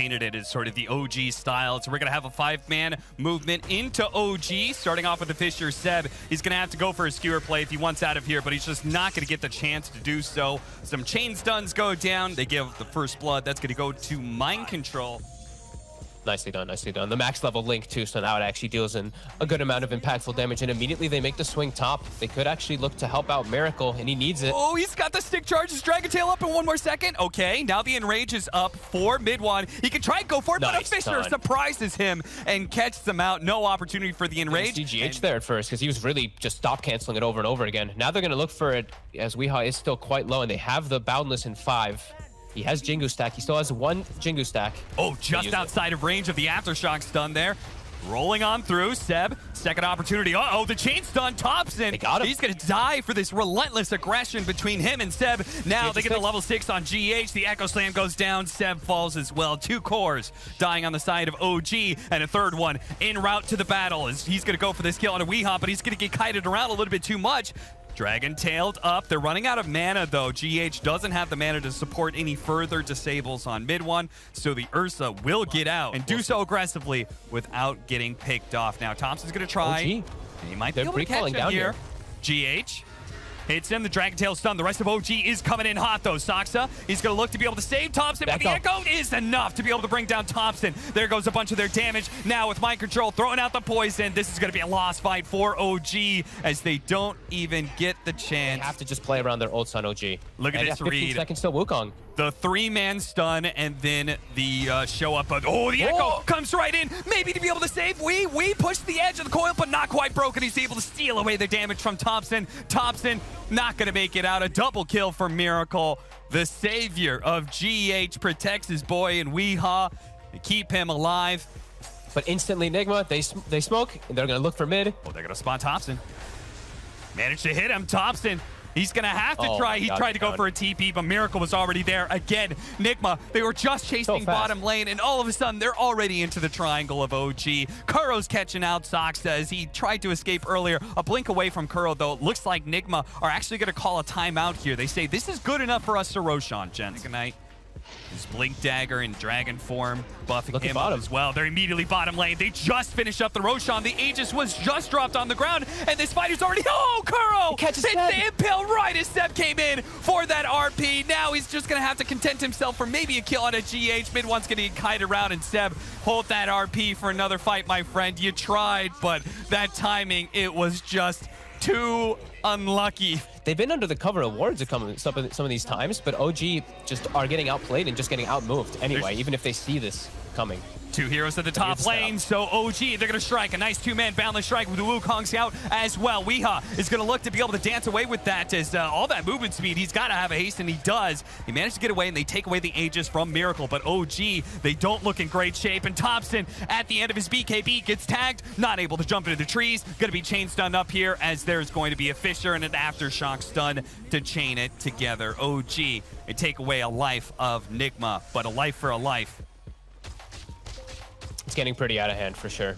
painted it as sort of the OG style. So we're going to have a 5-man movement into OG, starting off with the Fisher Seb. He's going to have to go for a skewer play if he wants out of here, but he's just not going to get the chance to do so. Some chain stuns go down. They give the first blood. That's going to go to Mind Control. Nicely done, nicely done. The max level Link too, so now it actually deals in a good amount of impactful damage, and immediately they make the swing top. They could actually look to help out Miracle, and he needs it. Oh, he's got the stick charges. Dragon Tail up in 1 more second. Okay, now the Enrage is up for mid one. He can try and go for it, but a Fisher surprises him and catches him out. No opportunity for the Enrage. CGH there at first, because he was really just stop canceling it over and over again. Now they're going to look for it, as Weehaw is still quite low, and they have the Boundless in 5. He has Jingu stack. He still has 1 Jingu stack. Oh, just outside of range of the Aftershock stun there. Rolling on through. Seb, second opportunity. Uh-oh, the chain stun. Thompson. They got him. He's going to die for this relentless aggression between him and Seb. Now they get the level 6 on GH. The Echo Slam goes down. Seb falls as well. 2 cores dying on the side of OG, and a third one en route to the battle. As he's going to go for this kill on a Weehaw, but he's going to get kited around a little bit too much. Dragon tailed up. They're running out of mana, though. GH doesn't have the mana to support any further disables on mid one, so the Ursa will get out and do so aggressively without getting picked off. Now, Thompson's going to try. OG. And he might be able to catch him here. GH hits him. The Dragon Tail stun. The rest of OG is coming in hot, though. Saksa, he's going to look to be able to save Thompson, but the Echo is enough to be able to bring down Thompson. There goes a bunch of their damage. Now with Mind Control throwing out the poison, this is going to be a lost fight for OG as they don't even get the chance. They have to just play around their ults on OG. Look at this read. 15 seconds still Wukong. The 3-man stun, and then the show up. Oh, the Echo comes right in, maybe to be able to save. We push the edge of the coil, but not quite broken. He's able to steal away the damage from Thompson. Thompson not going to make it out. A double kill for Miracle. The savior of GH protects his boy in Weehaw to keep him alive. But instantly, Nigma, they smoke, and they're going to look for mid. Oh, they're going to spawn Thompson. Managed to hit him. Thompson. He's going to have to try. He tried to go for a TP, but Miracle was already there. Again, Nigma, they were just chasing bottom lane, and all of a sudden, they're already into the triangle of OG. Kuro's catching out Saksa as he tried to escape earlier. A blink away from Kuro, though. It looks like Nigma are actually going to call a timeout here. They say, this is good enough for us to Roshan, gents. Ignite. His Blink Dagger in dragon form, buffing him up as well. They're immediately bottom lane. They just finished up the Roshan. The Aegis was just dropped on the ground, and this fighter's already... Oh, Kuro! Hits the impale right as Seb came in for that RP. Now he's just going to have to content himself for maybe a kill on a GH. Mid one's going to get kited around, and Seb, hold that RP for another fight, my friend. You tried, but that timing, it was just too unlucky. They've been under the cover of wards some of these times, but OG just are getting outplayed and just getting outmoved anyway, even if they see this coming. 2 heroes at the top lane, so OG, they're going to strike. A nice 2-man boundless strike with the Wukong Scout as well. Weehaw is going to look to be able to dance away with that as all that movement speed. He's got to have a haste, and he does. He managed to get away, and they take away the Aegis from Miracle, but OG, they don't look in great shape, and Thompson, at the end of his BKB, gets tagged, not able to jump into the trees. Going to be chain stunned up here as there's going to be a Fisher and an Aftershock stun to chain it together. OG, they take away a life of Nigma, but a life for a life. It's getting pretty out of hand for sure.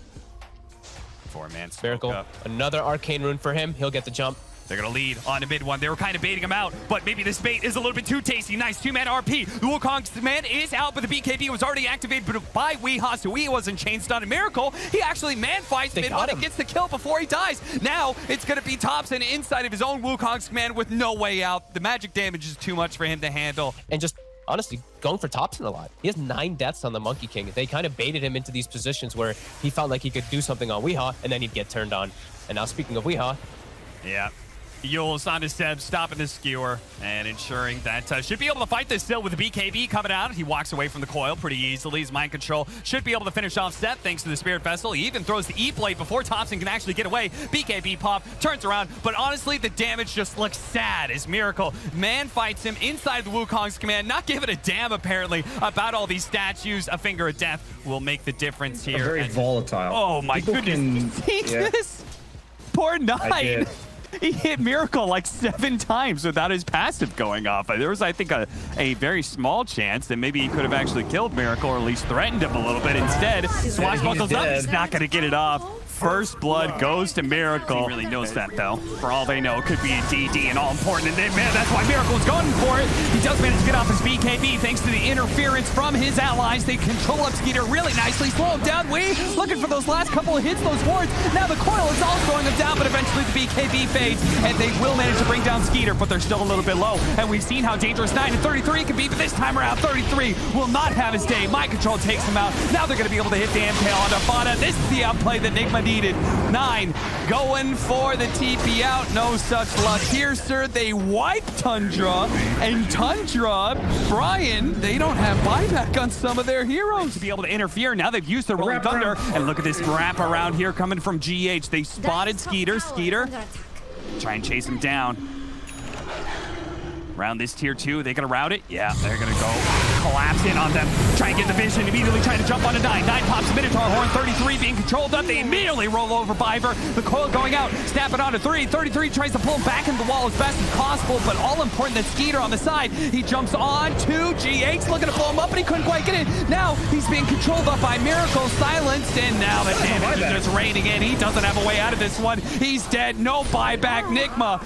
4-man Miracle, another arcane rune for him. He'll get the jump. They're going to lead on to mid one. They were kind of baiting him out, but maybe this bait is a little bit too tasty. Nice 2-man RP. The Wukong's man is out, but the BKB was already activated by Weehaw, so he wasn't chain stunned. And Miracle, he actually man fights mid one and gets the kill before he dies. Now it's going to be Thompson inside of his own Wukong's command with no way out. The magic damage is too much for him to handle. And just honestly, going for Thompson a lot. He has 9 deaths on the Monkey King. They kind of baited him into these positions where he felt like he could do something on Weehaw, and then he'd get turned on. And now speaking of Weehaw. Yeah. Yules onto Seb, stopping the skewer and ensuring that should be able to fight this still with the BKB coming out. He walks away from the coil pretty easily. His Mind Control should be able to finish off Seb thanks to the Spirit Vessel. He even throws the E-Blade before Thompson can actually get away. BKB pop, turns around, but honestly, the damage just looks sad as Miracle man fights him inside the Wukong's command, not giving a damn apparently about all these statues. A Finger of Death will make the difference here. Very volatile. Oh my goodness. See this? Poor Nine. He hit Miracle like 7 times without his passive going off. There was, I think, a very small chance that maybe he could have actually killed Miracle or at least threatened him a little bit. Instead, Swashbuckles up. He's not going to get it off. first blood goes to Miracle. He really knows that, though. For all they know, it could be a DD and all important. And then, man, that's why Miracle's going for it. He does manage to get off his BKB thanks to the interference from his allies. They control up Skeeter really nicely, slow him down. Looking for those last couple of hits, those wards. Now the coil is all slowing them down, but eventually the BKB fades, and they will manage to bring down Skeeter, but they're still a little bit low. And we've seen how dangerous 9 and 33 can be, but this time around, 33 will not have his day. Mind Control takes him out. Now they're going to be able to hit the Impale on Fana. This is the outplay that Nigma needed. 9 going for the TP out. No such luck here, sir. They wipe Tundra, and Tundra, Brian, they don't have buyback on some of their heroes to be able to interfere. Now they've used their Rolling Thunder, and look at this wrap around here coming from GH. They spotted Skeeter. Try and chase him down. Around this tier 2, they gonna route it? Yeah, they're gonna go collapse in on them. Try and get the vision, immediately trying to jump onto 9. 9 pops Minotaur Horn, 33 being controlled up. They immediately roll over Biver. The coil going out, snap it onto 3. 33 tries to pull him back into the wall as best as possible, but all important that Skeeter on the side. He jumps on to GH, looking to pull him up, but he couldn't quite get in. Now he's being controlled up by Miracle, silenced, and now the damage is just raining in. He doesn't have a way out of this one. He's dead, no buyback. Nigma,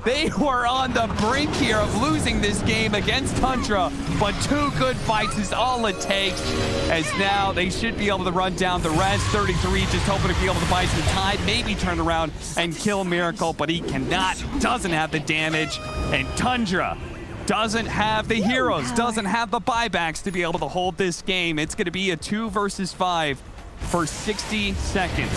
they were on the brink here of losing this game against Tundra, but 2 good fights is all it takes, as now they should be able to run down the rest. 33 just hoping to be able to buy some time, maybe turn around and kill Miracle, but he cannot, doesn't have the damage, and Tundra doesn't have the heroes, doesn't have the buybacks to be able to hold this game. It's going to be a 2 versus 5 for 60 seconds.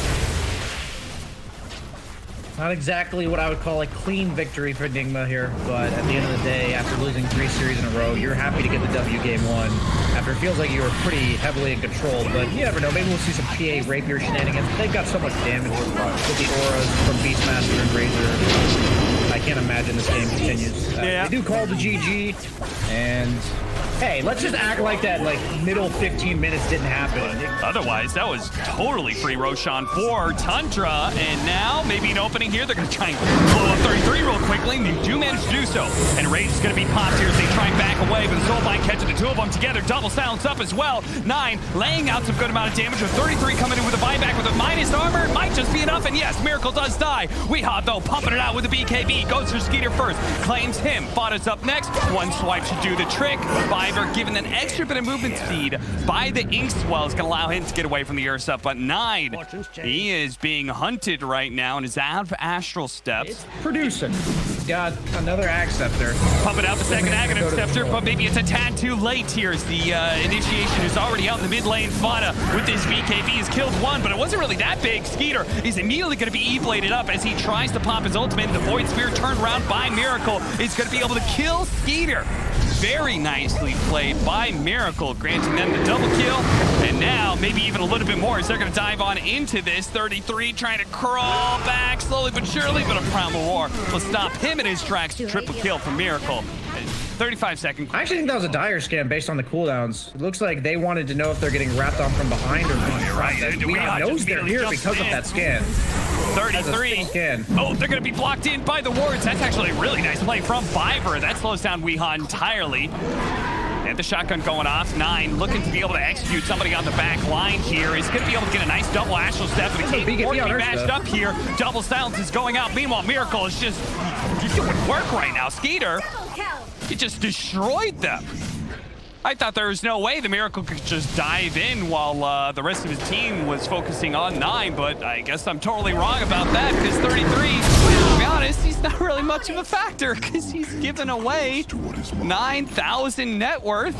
Not exactly what I would call a clean victory for Nigma here, but at the end of the day, after losing 3 series in a row, you're happy to get the W game 1. After it feels like you were pretty heavily in control, but you never know. Maybe we'll see some PA Rapier shenanigans. They've got so much damage with the auras from Beastmaster and Razor. I can't imagine this game continues. They do call the GG, and hey, let's just act like that middle 15 minutes didn't happen. Otherwise, that was totally free Roshan for Tundra, and now maybe an opening here. They're going to try and blow up 33 real quickly, and they do manage to do so. And Rage is going to be popped here as they try and back away, but the Soulbind catching the 2 of them together. Double silence up as well. 9 laying out some good amount of damage with 33 coming in with a buyback with a minus armor. Might just be enough, and yes, Miracle does die. Weehaw, though, pumping it out with the BKB. Goes for Skeeter first, claims him. Fada's up next. 1 swipe should do the trick. Given an extra bit of movement speed by the Inkswell is going to allow him to get away from the Ursa, but 9, he is being hunted right now and is out of Astral Steps. It's producing. He's got another Acceptor. Pumping out the second Aghanim Scepter, but maybe it's a tad too late here as the initiation is already out in the mid lane. Fada with this BKB has killed 1, but it wasn't really that big. Skeeter is immediately going to be E-bladed up as he tries to pop his ultimate. The Void Sphere turned around by Miracle is going to be able to kill Skeeter. Very nicely played by Miracle, granting them the double kill. And now, maybe even a little bit more as they're going to dive on into this. 33 trying to crawl back slowly but surely, but a Primal War will stop him in his tracks. Triple kill from Miracle. 35-second. I actually think that was a dire scan based on the cooldowns. It looks like they wanted to know if they're getting wrapped on from behind or from You're right. Weehaw knows they're here because of that scan. 33. Oh, they're going to be blocked in by the wards. That's actually a really nice play from Biver. That slows down Weehaw entirely. And the shotgun going off. 9 looking to be able to execute somebody on the back line here. He's going to be able to get a nice double Astral Step. But he can't mashed up here. Double silence is going out. Meanwhile, Miracle is just doing work right now. Skeeter, he just destroyed them. I thought there was no way the Miracle could just dive in while the rest of his team was focusing on 9, but I guess I'm totally wrong about that because 33, to be honest, he's not really much of a factor because he's given away 9,000 net worth.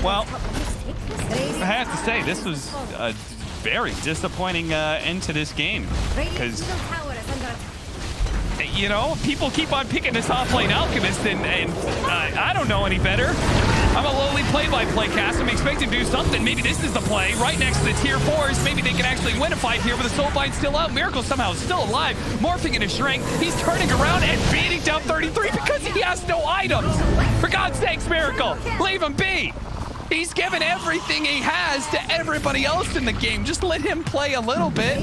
Well, I have to say, this was a very disappointing end to this game because you know, people keep on picking this off-lane Alchemist, and I don't know any better. I'm a lowly play-by-play cast. I'm expecting to do something. Maybe this is the play. Right next to the tier 4s. Maybe they can actually win a fight here with the Soulbind still out. Miracle somehow still alive. Morphing into Shrink. He's turning around and beating down 33 because he has no items. For God's sakes, Miracle, leave him be. He's given everything he has to everybody else in the game. Just let him play a little bit.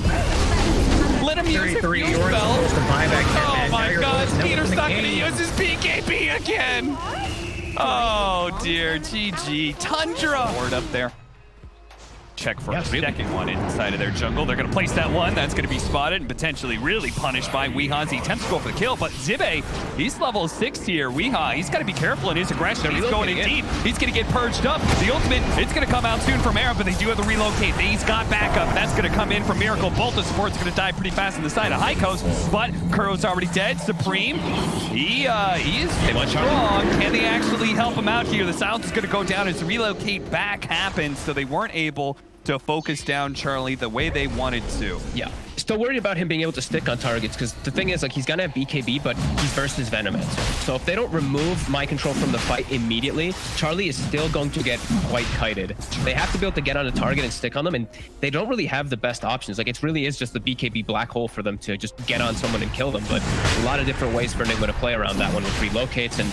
Let him use his use spell. Oh my God, Peter's not going to use his BKB again. Oh dear, GG. Tundra. Ward up there. check for a second one inside of their jungle. They're going to place that one. That's going to be spotted and potentially really punished by Weehaw as he attempts to go for the kill. But Zibe, he's level 6 here. Weehaw, he's got to be careful in his aggression. He's going in deep. He's going to get purged up. The ultimate, it's going to come out soon from Era, but they do have the relocate. He's got backup. That's going to come in from Miracle. Both the supports are going to die pretty fast on the side of High Coast, but Kuro's already dead. Supreme, he is strong. Can they actually help him out here? The silence is going to go down as the relocate back happens, so they weren't able to focus down Charlie the way they wanted to. Yeah. Still worried about him being able to stick on targets, because the thing is, like, he's gonna have BKB, but he's versus Venomancer. So if they don't remove mind control from the fight immediately, Charlie is still going to get quite kited. They have to be able to get on a target and stick on them, and they don't really have the best options. Like, it really is just the BKB black hole for them to just get on someone and kill them. But a lot of different ways for Nigma to play around that one with relocates and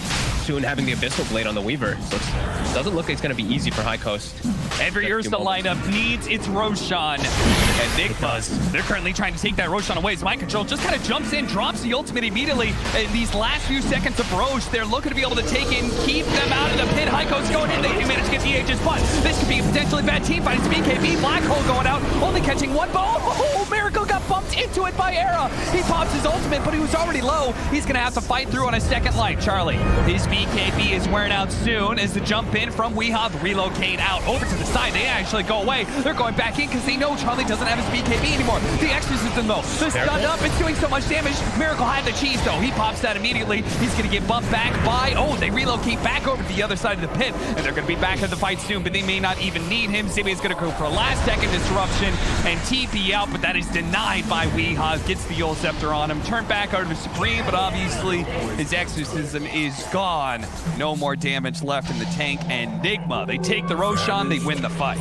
soon having the Abyssal Blade on the Weaver. So it doesn't look like it's gonna be easy for High Coast. Every Ursa lineup needs its Roshan, and Nigma's, they're currently trying to take that Roshan away. His mind control just kind of jumps in, drops the ultimate immediately. In these last few seconds of Roche, they're looking to be able to take in, keep them out of the pit. High Coast going in, they do manage to get the Aegis, but this could be a potentially bad team fight. It's BKB, Black Hole going out, only catching one ball. Oh, Miracle got bumped into it by Era. He pops his ultimate, but he was already low. He's gonna have to fight through on a second life. Charlie, his BKB is wearing out soon as the jump in from Weehaw, relocate out over to the side. They actually go away. They're going back in because they know Charlie doesn't have his BKB anymore. The Exorcism though, the stun up, it's doing so much damage. Miracle had the cheese though. He pops that immediately. He's gonna get bumped back by, they relocate back over to the other side of the pit, and they're gonna be back in the fight soon, but they may not even need him. Zibe is gonna go for a last second disruption and TP out, but that is denied by Weehaw. Gets the Yule Scepter on him. Turn back over to Supreme, but obviously his Exorcism is gone. No more damage left in the tank, and Nigma, they take the Roshan, they win the fight.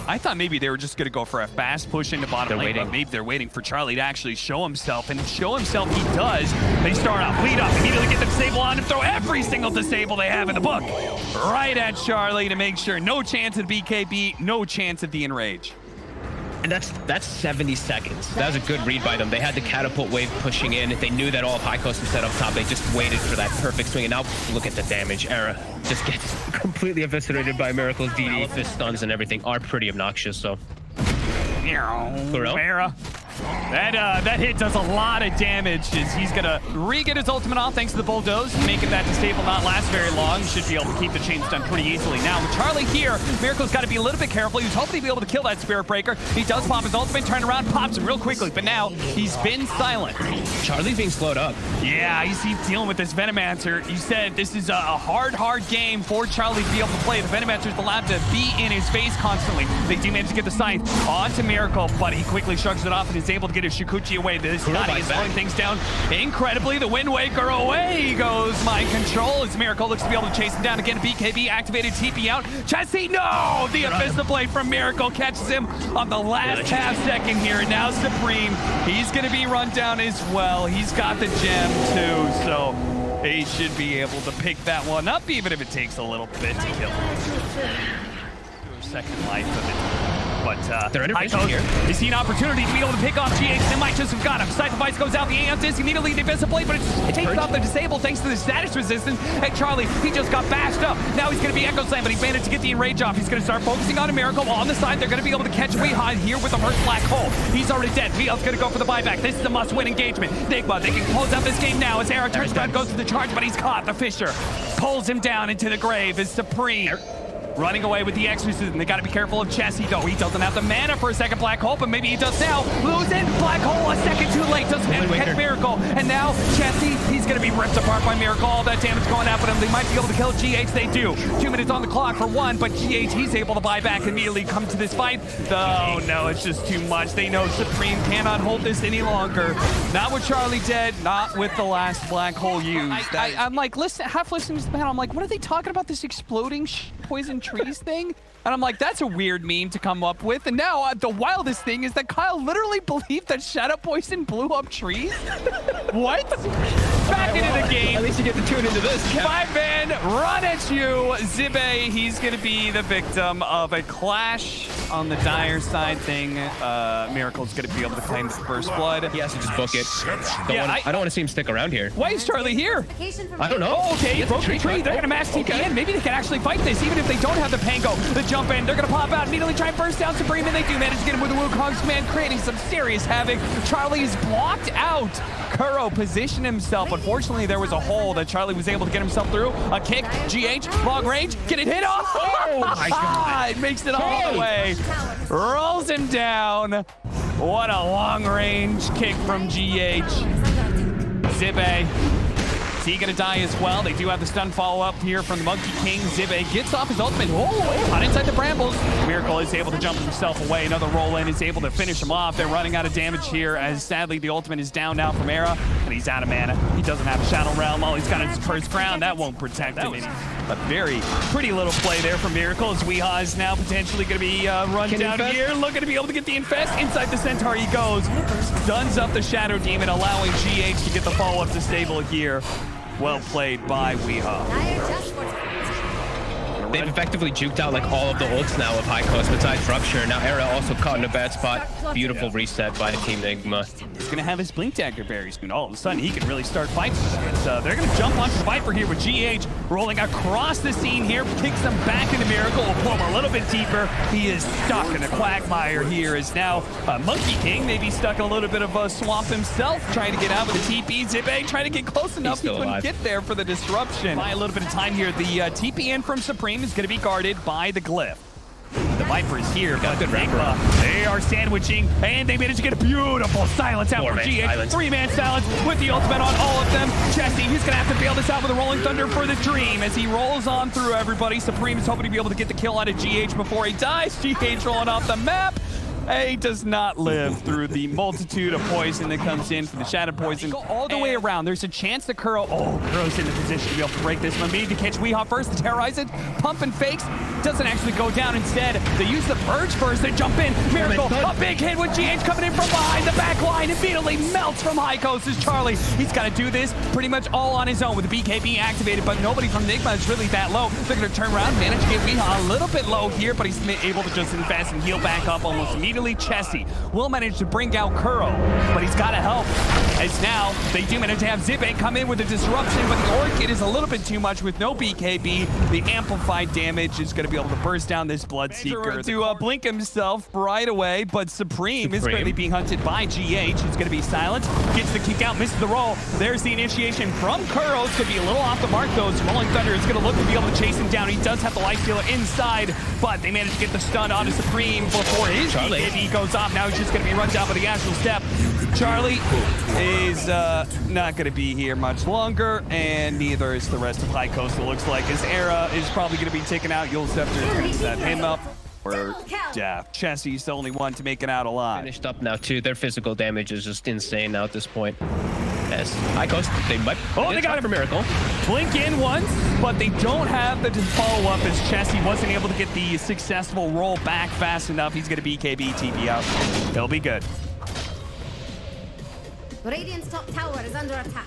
I thought maybe they were just going to go for a fast push into bottom lane, but maybe they're waiting for Charlie to actually show himself, and show himself he does. They start off, lead up, immediately get the disable on and throw every single disable they have in the book right at Charlie to make sure no chance of BKB, no chance of the Enrage. And that's 70 seconds. That was a good read by them. They had the catapult wave pushing in. They knew that all of High Coast was set up top. They just waited for that perfect swing. And now look at the damage. Era just gets completely eviscerated by Miracle's DD. The stuns and everything are pretty obnoxious, so. Era. That hit does a lot of damage as he's gonna re-get his ultimate off thanks to the bulldoze, making that disable not last very long. Should be able to keep the chain stun pretty easily. Now with Charlie here, Miracle's got to be a little bit careful. He was hoping to be able to kill that Spirit Breaker. He does pop his ultimate, turn around, pops him real quickly, but now he's been silent. Charlie's being slowed up. Yeah, he's dealing with this Venomancer. You said this is a hard game for Charlie to be able to play. The Venomancer's allowed to be in his face constantly. They do manage to get the scythe onto Miracle, but he quickly shrugs it off and is able to get his Shikuchi away. This Scotty is slowing things down incredibly. The Wind Waker, away goes mind control as Miracle looks to be able to chase him down again. BKB activated, TP out. Chessie, no! The Abyssal Blade from Miracle catches him on the last half second here. And now Supreme, he's going to be run down as well. He's got the gem too, so he should be able to pick that one up, even if it takes a little bit to kill him. Second life of it. But they're interfacing here. They see an opportunity to be able to pick off GH. They might just have got him. Sacrifice goes out. The Aeon Disc immediately the Abyssal Blade, but it takes off the disable thanks to the status resistance. And Charlie, he just got bashed up. Now he's going to be Echo Slam, but he managed to get the Enrage off. He's going to start focusing on a Miracle. On the side, they're going to be able to catch Weehaw here with the first Black Hole. He's already dead. Weeha's going to go for the buyback. This is a must-win engagement. Nigma, they can close out this game now as Era turns around, goes to the charge, but he's caught. The Fisher pulls him down into the grave as Supreme running away with the Exorcism. They got to be careful of Chessie, though. He doesn't have the mana for a second Black Hole, but maybe he does now. Losing Black Hole a second too late. Doesn't catch Miracle. And now Chessie, he's going to be ripped apart by Miracle. All that damage going out, but they might be able to kill GH. They do. 2 minutes on the clock for one, but GH, he's able to buy back immediately, come to this fight. Oh, no, it's just too much. They know Supreme cannot hold this any longer. Not with Charlie dead, not with the last Black Hole used. I'm like, half listening to the panel, I'm like, what are they talking about, this exploding poison trees thing? And I'm like, that's a weird meme to come up with. And now the wildest thing is that Kyle literally believed that Shadow Poison blew up trees. What? Back into the game. At least you get to tune into this. 5-man, run at you. Zibe, he's going to be the victim of a clash on the dire side thing. Miracle's going to be able to claim the first blood. He has to just book it. I don't want to see him stick around here. Why is Charlie here? I don't know. Oh, okay, broke the tree. They're going to mass TP in. Maybe they can actually fight this, even even if they don't have the Pango, the jump in, they're going to pop out, immediately try and burst down Supreme, and they do manage to get him with the Wukong's command, creating some serious havoc. Charlie is blocked out. Kuro positioned himself. Unfortunately, there was a hole that Charlie was able to get himself through. A kick, GH, long range, get it hit off. Oh my God. It makes it all the way. Rolls him down. What a long range kick from GH. Zibe. Is he gonna die as well? They do have the stun follow-up here from the Monkey King. Zibe gets off his ultimate. Oh, not inside the brambles. Miracle is able to jump himself away. Another roll-in is able to finish him off. They're running out of damage here as sadly the ultimate is down now from Era, and he's out of mana. He doesn't have a Shadow Realm. All he's got is his Cursed Crown. That won't protect him. A very pretty little play there from Miracle as Weehaw is now potentially going to be run down here. Looking to be able to get the Infest. Inside the Centaur he goes. Stuns up the Shadow Demon, allowing GH to get the follow-up to stable here. Well played by Weehaw. They've effectively juked out like all of the ults now of High Coast besides Rupture. Now Era also caught in a bad spot. Beautiful reset by Team Nigma. He's going to have his Blink Dagger very soon. All of a sudden, he can really start fights. They're going to jump onto the Viper here with GH rolling across the scene here. Kicks them back into Miracle. Will pull him a little bit deeper. He is stuck in a quagmire here. Is now Monkey King maybe stuck in a little bit of a swamp himself. Trying to get out with the TP. Zibe trying to get close enough. He couldn't get there for the disruption. By a little bit of time here, the TP in from Supreme is going to be guarded by the Glyph. The Viper is here, but Nigma, they are sandwiching, and they managed to get a beautiful silence out from GH. Three-man silence with the ultimate on all of them. Jesse, he's going to have to bail this out with a Rolling Thunder for the Dream as he rolls on through everybody. Supreme is hoping to be able to get the kill out of GH before he dies. GH rolling off the map. He does not live through the multitude of poison that comes in from the Shadow Poison. Go all the way around. There's a chance that Kuro... Oh, Kuro's in the position to be able to break this one. They need to catch Weehaw first to terrorize it. Pump and fakes. Doesn't actually go down. Instead, they use the Purge first. They jump in. Miracle. A big hit with GH coming in from behind. The back line immediately melts from High Coast as Charlie. He's got to do this pretty much all on his own with the BKB activated, but nobody from Nigma is really that low. They're going to turn around, manage to get Weehaw a little bit low here, but he's able to just invest and heal back up almost immediately. Chessie will manage to bring out Kuro, but he's got to help. As now, they do manage to have Zibe come in with a disruption, but the Orchid is a little bit too much with no BKB. The amplified damage is going to be able to burst down this Bloodseeker. To blink himself right away, but Supreme is currently being hunted by GH. He's going to be silent, gets the kick out, misses the roll. There's the initiation from Kuro. It's going to be a little off the mark, though. Rolling Thunder is going to look to be able to chase him down. He does have the Life Stealer inside, but they manage to get the stun onto Supreme before his BKB goes off. Now he's just going to be run down by the Astral Step. Charlie is not going to be here much longer, and neither is the rest of High Coast. It looks like his Era is probably going to be taken out. Yule Scepter is going to set him up. Or, yeah, Chessie's the only one to make it out alive. Finished up now, too. Their physical damage is just insane now at this point. As High Coast, they might... Oh, they got it for Miracle. Blink in once, but they don't have the follow-up as Chessie wasn't able to get the successful roll back fast enough. He's going to BKB TP out. They'll be good. Radiant's top tower is under attack.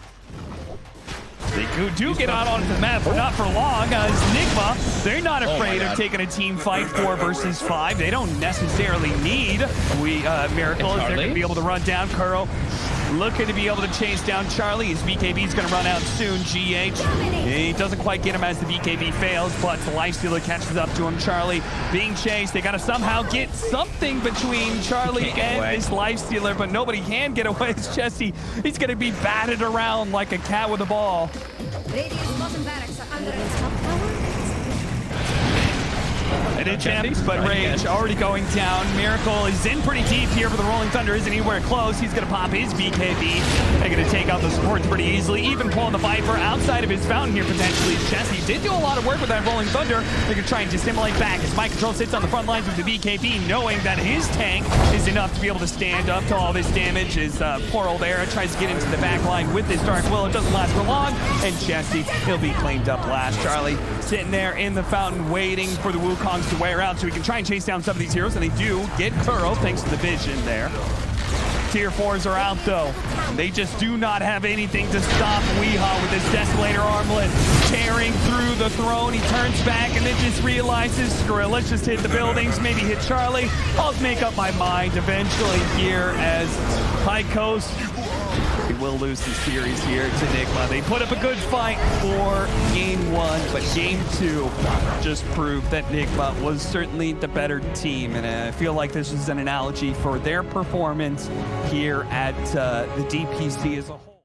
They do get out onto the map, but not for long, as Nigma, they're not afraid of taking a team fight 4 versus 5. They don't necessarily need Miracle. They're going to be able to run down Kuro. Looking to be able to chase down Charlie. His BKB is going to run out soon. GH, he doesn't quite get him as the BKB fails, but the Lifestealer catches up to him. Charlie being chased. They got to somehow get something between Charlie and this Lifestealer, but nobody can get away. It's Chessie. He's going to be batted around like a cat with a ball. Radiant's bottom barracks are under its top tower. An attempt, but Rage already going down. Miracle is in pretty deep here, but the Rolling Thunder isn't anywhere close. He's going to pop his BKB. They're going to take out the supports pretty easily, even pulling the Viper outside of his fountain here potentially. Chessie did do a lot of work with that Rolling Thunder. They're going to try and dissimulate back as Mind Control sits on the front lines with the BKB, knowing that his tank is enough to be able to stand up to all this damage. His poor old Era tries to get into the back line with this Dark Will. It doesn't last for long, and Chessie, he'll be claimed up last. Charlie sitting there in the fountain waiting for the Wukongs to wear out so he can try and chase down some of these heroes, and they do get Kuro thanks to the vision there. Tier 4s are out though. They just do not have anything to stop Weehaw with this Desolator Armlet tearing through the throne. He turns back and then just realizes, screw it, let's just hit the buildings, maybe hit Charlie. I'll make up my mind eventually here as High Coast We will lose the series here to Nigma. They put up a good fight for game 1, but game 2 just proved that Nigma was certainly the better team. And I feel like this is an analogy for their performance here at the DPC as a whole.